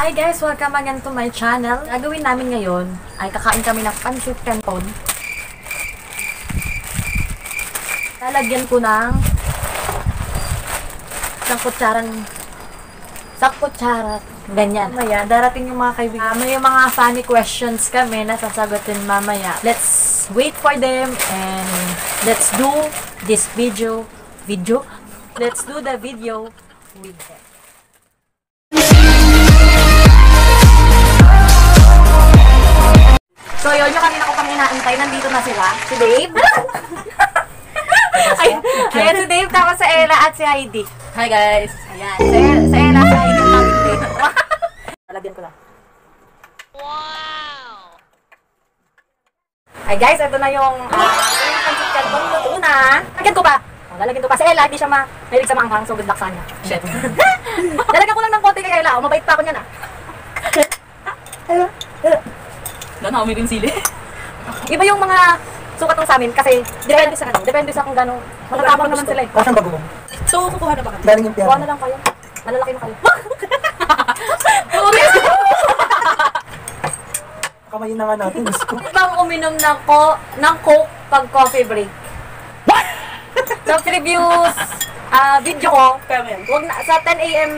Hi guys! Welcome again to my channel. Gagawin namin ngayon ay kakain kami ng pancit canton. Lalagyan ko ng isang kutsara. Ganyan. Mamaya, darating yung mga kaibigan. May mga funny questions kami na sasagutin mamaya. Let's wait for them and let's do this video. Let's do the video with them. So yun, yung kanina ko pang inaantay, nandito na sila. Si Dave. Ayan si Dave, tapos si Ella at si Heidi. Hi guys! Ayan, si Ella, si Heidi at si Dave. Nalagyan ko na. Wow! Ay guys, ito na yung pancit canton. Luto na. Lagyan ko pa. Lalagyan ko pa. Si Ella, hindi siya mahilig sa maanghang, so good luck sa kanya. Shit. Lalagyan ko lang ng konti kay Ella. Mabait pa ako niyan ah. Gano'n ako may sili. Iba yung mga sukat ng sa amin kasi depende sa kung gano'ng matatapang naman sila eh. Kasang bagoong? So, kukuha na ba kami? Galing yung Kuha piano. na lang kayo. Malalaki na kayo. Kamayin na nga natin. Gusto ko. Ibang uminom ng Coke pag coffee break. Sa previous video ko, wag na, sa 10 a.m.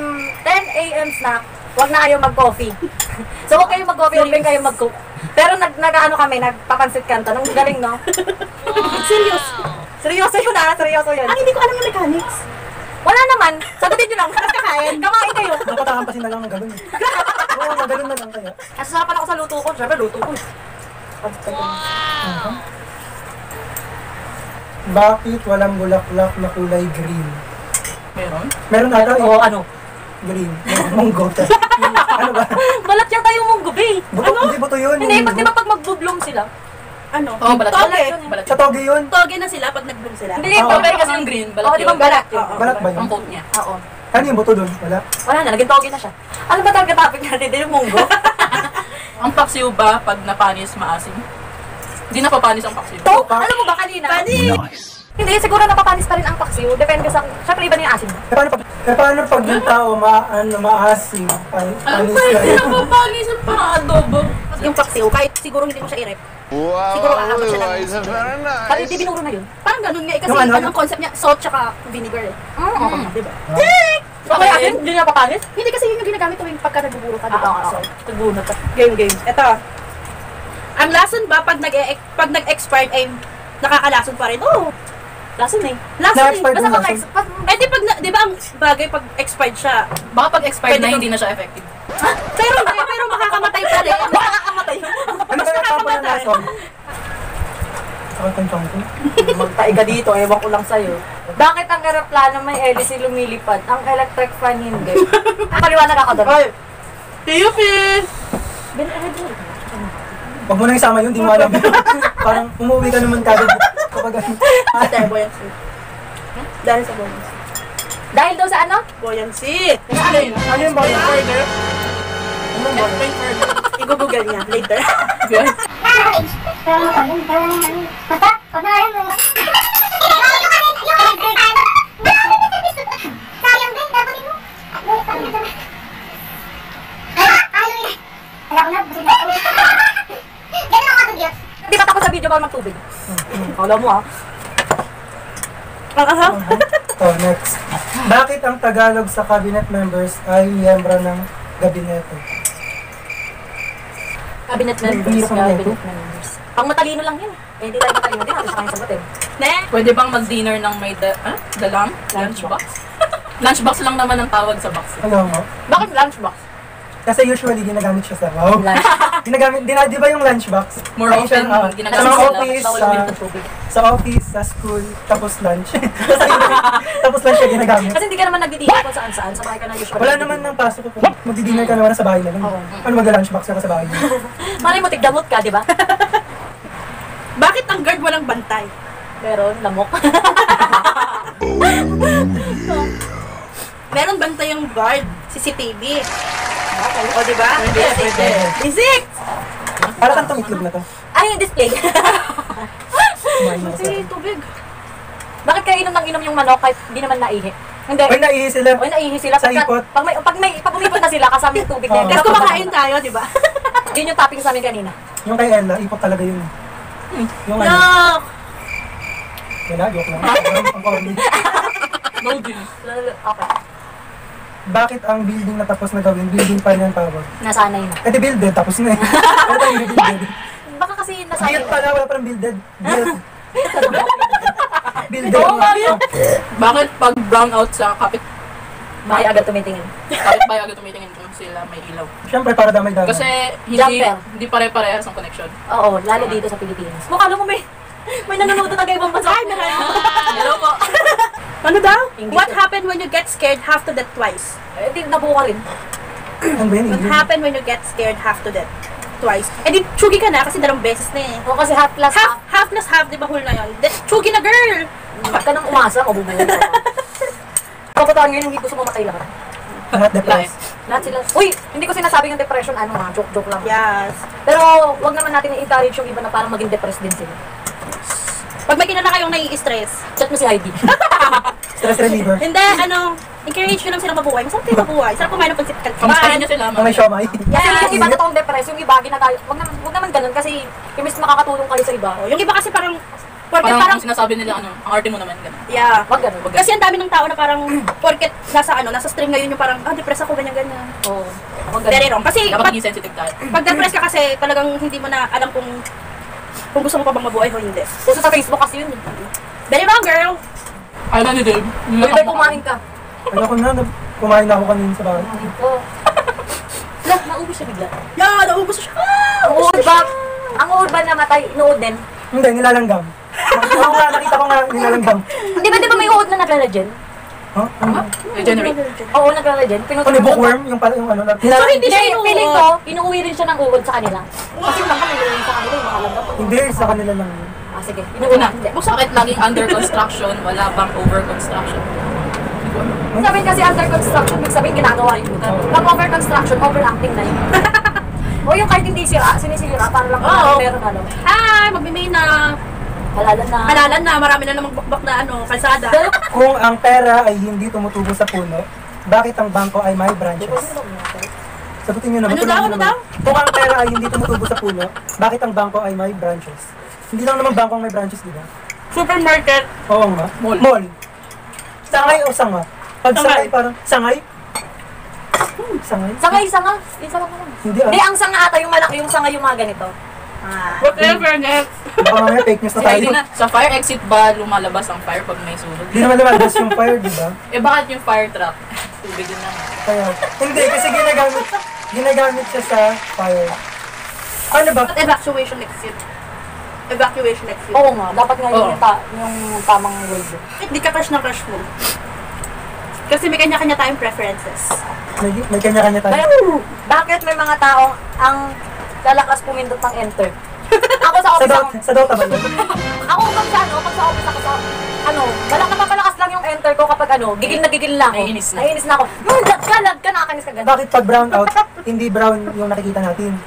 snack, wag na kayo mag-coffee. So, huwag kayo mag-coffee, huwag kayo mag-coke. Pero nag-ano kami, nagpapansit kanto. Ang galing, no? Seryoso yun ah, seryoso yun. Hindi ko alam yung mechanics. Wala naman, sagutin nyo lang. Kakain kayo. Dapat akampasin na lang ng gano'n. Oo, gano'n na lang kaya. Nasasarapan ako sa luto ko. Siyempre, luto ko. Bakit walang bulaklak na kulay green? Meron? Meron ata Oo, ano? green. Munggo. Ano ba? Balat yan tayo mong gabi. Buto, hindi buto yun. Hindi, di ba pag mag-bloom sila? Ano? Oo, balat. Toge. Balat. Sa toge yun. Toge na sila pag nag-bloom sila. Hindi, Oo. toge Kasi yung green, balat Oo, di ba yun. balat yun? Balat ba yun? Ang coat niya. Oo. Ano yung buto doon? Wala? Wala na, naging toge na siya. Ano ba talaga topic natin? Hindi yung munggo? Ang paksiw ba pag napanis maasim? Hindi napapanis ang paksiw. To, alam mo ba kanina? Nice. Hindi, siguro napapanis pa rin ang paksiw. Depende sa, syempre iba na yung asin. Paano pag yung tao maasim? Ano ba yun? Napapanis ang pang-adobo. Yung paksiw, kahit siguro hindi mo siya i-rep. Wow, Siguro aabot siya lang. it's very nice. Kasi hindi binuro na yun. Parang ganun nga eh. Kasi Yung ano? ang concept niya, salt tsaka vinegar eh. Diba? Okay, Okay, hindi na napapanis? Hindi kasi yun yung ginagamit tuwing pagka nagbuburo ka, diba? Oo. Nagbunot ka. Game. Ito. Ang lason ba pag nag-expired ay nakakalason pa rin? Oo. Lason eh. Lason eh. Na-expired Basta yung pag lason? eh di ba ang bagay pag expired siya? Baka pag expired na hindi na siya effective. pero makakamatay pa rin. Makakamatay. Ano kaya tapo ng lason? Ako tantang ko. Magtaiga dito, ewan ko lang sa'yo. Bakit ang aeroplano may hélice lumilipad? Ang electric fan hindi. Paliwanag ako doon. Tiyupin! Huwag mo na isama yun, di mo alam. Parang umuwi ka naman kagad kapag Ate, buoyancy. Dahil sa buoyancy. Dahil daw sa ano? Buoyancy! Ano yung body further? Ano yung body? I-google niya later. Di ba tapos sa video bawal magtubig? Alam mo ah. Oh, next. Bakit ang Tagalog sa cabinet members ay miyembro ng gabinete? Cabinet members. Pang matalino lang yan. Eh, hindi tayo matalino din. Natin sa kanyang sagutin. Pwede bang mag-dinner ng may dalang? Lunchbox? Lunchbox lang naman ang tawag sa box. Alam mo? Bakit lunchbox? Kasi usually ginagamit siya sa Lunch. di ba yung lunchbox? More often, sa ginagamit mga sa office, Bawal sa, uminom ng tubig. sa office, sa school, tapos lunch. Tapos lunch siya ginagamit. Kasi hindi ka naman nagdi-dinner kung saan-saan. Sa bahay ka na usually. Wala naman ng pasok ko. Magdi-dinner ka naman sa bahay na lang. Oo. Ano mag-lunchbox ka sa bahay? Malay mo, tigdamot ka, di ba? Bakit ang guard walang bantay? Meron, lamok. Meron bantay yung guard, CCTV. O, diba? Pwede. Isik! Para kang tumitlog na to. Ay, yung display. Kumain na ako sa Kasi tubig. Bakit kaya inom ng inom yung manok kahit hindi naman naihi? Hindi. Pag naihi sila. O naihi sila. Sa ipot. Pag umipot na sila, kasama yung tubig na yun. Oo. Tapos kumakain tayo, di ba? Yun yung topping sa amin kanina. Yung kay Ella, ipot talaga yun. Yung ano. Yuck! Wala, joke lang. Ang corny. No juice. Okay. Bakit ang building na tapos na gawin, building pa rin ang tawag? Nasanay na. Eh di builded, tapos na eh. Ano tayo yung builded? Baka kasi nasanay Build pala, wala pa ng builded. Build. Builded. Oo nga yun. Bakit pag brown out sa Bakit agad tumitingin? kapitbahay agad tumitingin kung sila may ilaw? Siyempre para damay-damay. Kasi Jumper. hindi pare-parehas ang connection. Oo, lalo dito sa Pilipinas. Mukha mo may nanonood na ibang bansa. Hello po. Ano daw? Hindi What ko- happened when you get scared half to death twice? Eh, di nabuka rin. Ano ba yun? What happened when you get scared half to death twice? Eh di, chugi ka na kasi dalawang beses na eh. O kasi half plus half. Half plus half, di ba hul na yun? Chugi na girl! Ba't ka nang umasa, mabubuhay ka. Kabataan ngayon, hindi gusto mamatay lahat. Lahat depressed. Lahat sila. Uy, hindi ko sinasabing ng depression, ano ha, joke lang. Yes. Pero, wag naman natin i-encourage yung iba na parang maging depressed din sila. Pag may kinala kayong nai-stress, Chat mo si Heidi. Stress reliever. hindi, encourage nyo lang sila mabuhay. Masarap kayo mabuhay. Sarap kumain ng pansit Kamustahin kalkiban. niyo sila, Ang may siomay. Kasi yung iba totoong depressed, yung iba ginagawa, wag naman ganun kasi imbis makakatulong kayo sa iba. Yung iba kasi parang, porket Parang parang, sinasabi nila, ang arte mo naman, gano'n. yeah. Wag ganun. Kasi ang dami ng tao na parang, porket nasa stream ngayon yung parang, depressed ako, ganyan-ganyan. Oo. Wag ganun. Very wrong. Kasi, Dapat maging sensitive tayo. pag depressed ka kasi, talagang hindi mo na alam kung gusto mo pa bang mabuhay o hindi. Uso sa Facebook kasi yun. Very wrong, girl! Alam na ni Dave. Uy, bay, kumain ka. Ano ko na, kumain na ako kanina sa bahay. Oo. Lah, naubos siya bigla. Yeah, naubos siya. Ang uod ba namatay, inuod din? Hindi, nilalanggam. Nakita ko nga nilalanggam. Di ba may uod na nagla-legend? Huh? Ano? Regenerate. Oo, nagla-legend. Ano, bookworm? Yung pala yung ano. So, hindi siya inuod. Feeling ko, inuwi rin siya ng uod sa kanila. Kasi lang kami inuwi sa kanila, yung makalanggam. Hindi, sa kanila lang yun. Ah, sige. Inuwi na. Hindi. Bakit laging under construction, wala pang over construction? Sabi kasi under construction, ibig sabihin ginagawa yung lugar. Pag over construction, overacting na yun. O yung kahit hindi sira, sinisira, para lang Oo. meron ano. Hi, magbimay na. Halalan na. Halalan na, marami na namang bakbak na kalsada. Pero, Kung ang pera ay hindi tumutubo sa puno, bakit ang bangko ay may branches? Sagutin nyo naman. Ano tuloy daw, nyo ano naman. daw? Kung ang pera ay hindi tumutubo sa puno, bakit ang bangko ay may branches? Hindi lang naman bangko ang may branches, di ba? Supermarket. Oo nga. Mall. Mall. Sangay o sanga? Pag sangay, Sangay. parang sangay? Sangay? sanga. Isa lang naman. Hindi Hindi, ah. ang sanga ata yung malaki, yung sanga yung mga ganito. Ah. Whatever, next. Baka mamaya fake news na Si tayo. Heidi na, sa fire exit ba lumalabas ang fire pag may sunog? Hindi naman lumalabas yung fire, di ba? Eh bakit yung fire truck? Tubig yun lang. Kaya, hindi, kasi ginagamit siya sa fire. Ano ba? At evacuation exit. Evacuation exit. Oo nga, dapat nga Oo. yung tamang word. Hindi ka crush ng crush mo. Kasi may kanya-kanya tayong preferences. May kanya-kanya tayo. Kaya, bakit may mga taong ang lalakas pumindot ng enter? Ako sa Sa office Dota, sa Dota ba yun? Ako pag sa office ako sa napapalakas lang yung enter ko kapag gigil na ako. Naiinis na. Naiinis na ako. Lag ka, nakakainis ka ganun. Bakit pag brown out, hindi brown yung nakikita natin?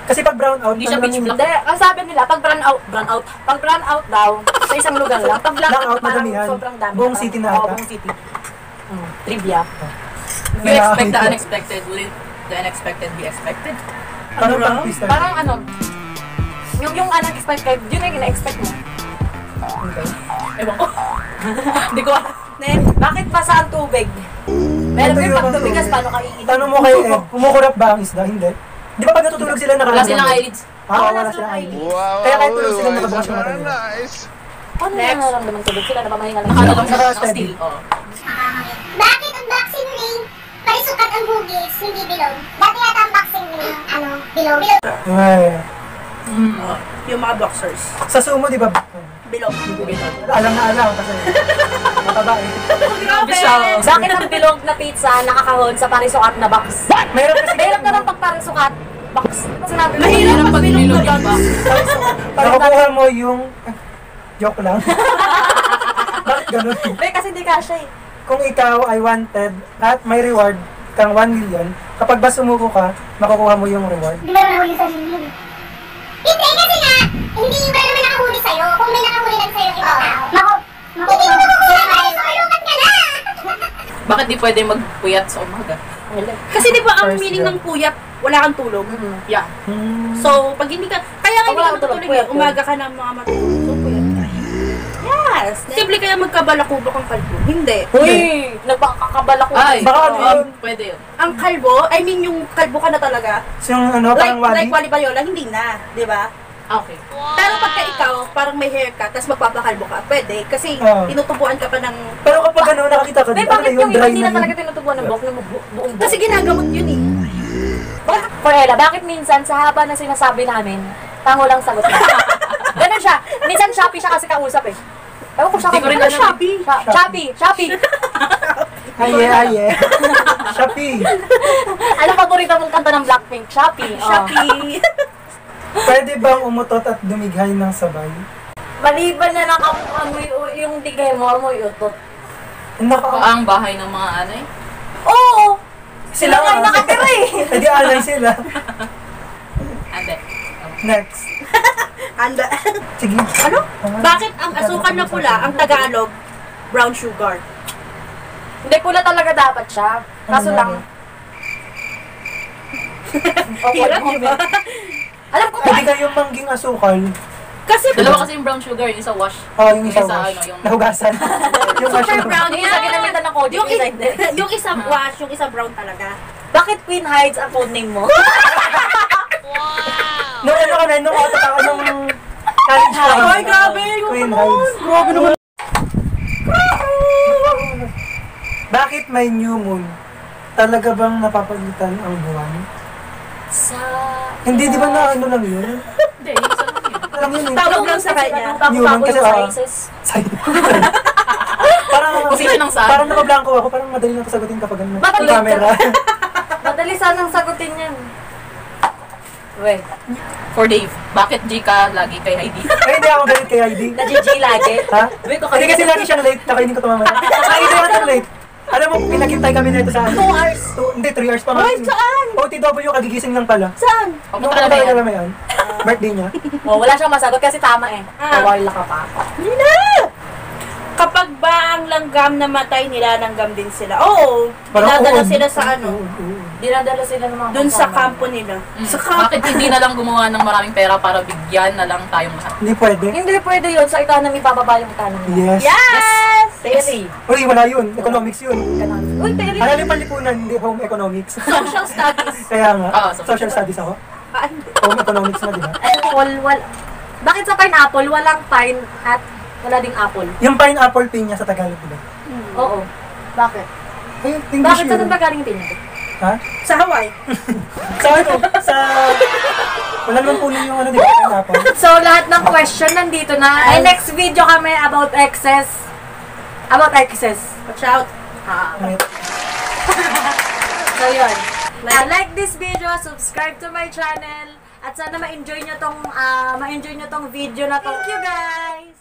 Kasi pag brown out, Hindi siya ano pitch lang yun? black. Hindi, ang sabi nila, pag brown out daw, sa isang lugar lang. Pag black Black out, parang madamihan. sobrang dami. Buong city na Oo, ata. buong city. Trivia. You expect the unexpected, will the unexpected be expected? Parang pang twister. Parang yung unexpected, yun yung ina-expect mo. Ewan ko. Hindi ko alam. Bakit basa ang tubig? Pero Ito pag yung- tumigas, paano ka iinom? Tanong mo kay Ed, kumukurap ba ang isda? Hindi. Di ba pag natutulog sila Wala nakabukas silang yung- eyelids. Wala silang eyelids. Kaya kahit tulog sila nakabukas yung mata nila. Paano na nararamdaman tulog sila? Napamahinga lang Nakala sila. lang siya Naka-steady. still. Oo. Bakit ang vaccine ring parisukat ang hugis, hindi bilog? Dati yata ang vaccine ring, bilog. Ay. Yung mga boxers. Sa sumo, di ba? Bilog. Alam na alam kasi mataba eh. Bakit ang bilog na pizza nakakahon sa parisukat na box? Mayroon kasi Mahirap na lang pag parisukat box. Sinabi mo. Mahirap pag nilog yung box. nakukuha mo yung... Joke lang. Bakit ganun? Kasi hindi kasha eh. Kung ikaw ay wanted at may reward kang 1 million, kapag ba sumuko ka, makukuha mo yung reward. Di ba nahuli sa sarili? Hindi, kasi nga, hindi ba naman nakahuli sa'yo? Kung may nakahuli lang sa'yo ibang tao. Hindi mo makukuha, so lukat ka na! Bakit di pwede magpuyat sa umaga? Kasi di ba ang First meaning job. ng puyat, wala kang tulog. Yeah. So, pag hindi ka, kaya nga hindi Wala ka kang tulog, matutulog puyat eh. Umaga ka ng mga matulog. So, puyat ka. Yes! Simple kaya magkabalakubak ang kalbo. Hindi. Uy, nagpakakabala ko. Ay, Baka ano yun? pwede yun. Ang kalbo, I mean yung kalbo ka na talaga. So, yung ano, Like, parang wali. like Wally Bayola, hindi na. Di ba? Okay. Pero pagka ikaw, parang may haircut, tapos magpapakalbo ka, pwede. Kasi Oo. tinutubuan ka pa ng... Pero kapag ano, nakakita ka, May ano bakit na yun, yung iba dry hindi na na talaga yun. tinutubuan ng buhok ng buong buhok? Kasi ginagamot yun eh. Corella, bakit minsan sa haba na sinasabi namin, tango lang sagot na? Ganun siya. Minsan Shopee siya kasi kausap eh. Ewan ko siya Hindi ko rin alam. Shopee. Shopee. Aye. Shopee. Ano paborito mong kanta ng Blackpink? Shopee. Oh. Shopee. Pwede bang umutot at dumighay ng sabay? Maliban na nakamoy yung digay mo, amoy utot. Ang bahay ng mga ano eh. Oo! Sila Sila nga nga. nakatira eh. Hindi alay sila. Ande. Next. Anda. Sige. Ano? Bakit ang asukal na pula, ang Tagalog, brown sugar? Hindi, pula talaga dapat siya. Kaso Ano lang, Hirap, di ba? alam ko Pwede kayong mangging asukal. Kasi Dalawa kasi yung brown sugar, yung isa wash. Yung isa Isa, wash. ano, yung- Nahugasan. yung wash super na- brown yung isa ginamitan ng code, yung isa hindi. yung isa wash, yung isa brown talaga. Bakit Queen Hides ang codename mo? Nung ano ka na, nung ata ka nung college ka. Ay, grabe, yung Queen naman. Hides. Grabe naman. Bakit may new moon? Talaga bang napapalitan ang buwan? Sa... Hindi, di ba na ano lang yun? Hindi, yung isa lang yun. Alam mo yun eh. Tawag lang sa kanya. Tapo-tapo kasi, yung ah, sizes. Parang, Position ng saan? parang nakablanko ako, parang madali lang sagutin kapag ano, Bakit? may camera. Madali sanang sagutin yan. Wait, For Dave, bakit G ka lagi kay Heidi? Ay, hindi ako galit kay Heidi. na-GG lagi. Ha? Wait, ko Hindi kasi lagi siyang late, nakainin ko ito mamaya. Heidi ako late. Alam mo, pinakintay kami nito sa 2 hours. Hindi, 3 hours pa nga. Ay, saan? OTW, kagigising lang pala. Saan? Nung Papunta ka na ano yan. alam mo yan? Birthday niya. Oh, wala siyang masagot kasi tama eh. Ah. Kawala ka pa. Hindi na! Kapag ba ang langgam namatay, nilalanggam din sila. Oo, dinadala oo. sila sa ano, Dinadala sila ng mga dun sa kasama. kampo nila. Sa bakit hindi na lang gumawa ng maraming pera para bigyan na lang tayong masakit? Hindi pwede. Hindi pwede yun. Sa economy, bababa yung economy. Yes. Yes! Theory. Uy, wala yun. Economics yun. Uy, theory. Alam yung panlipunan, hindi home economics. Social studies. Kaya nga, social social studies ako. Ah, hindi. Home economics na, di ba? Bakit sa pineapple, walang pine at wala ding apple? Yung pineapple pinya sa Tagalog, di ba? Oo. Bakit? Ay, English Bakit yun. saan ba galing pinya? Ha? Sa Hawaii. Sa ano? Sa... Wala naman puno yung ano, di ba? Pineapple. So, lahat ng question nandito na. Ay, next video kami about excess. About excess. Watch out. Right. So, yun. Like this video, subscribe to my channel, at sana ma-enjoy nyo tong video na to. Thank you, guys!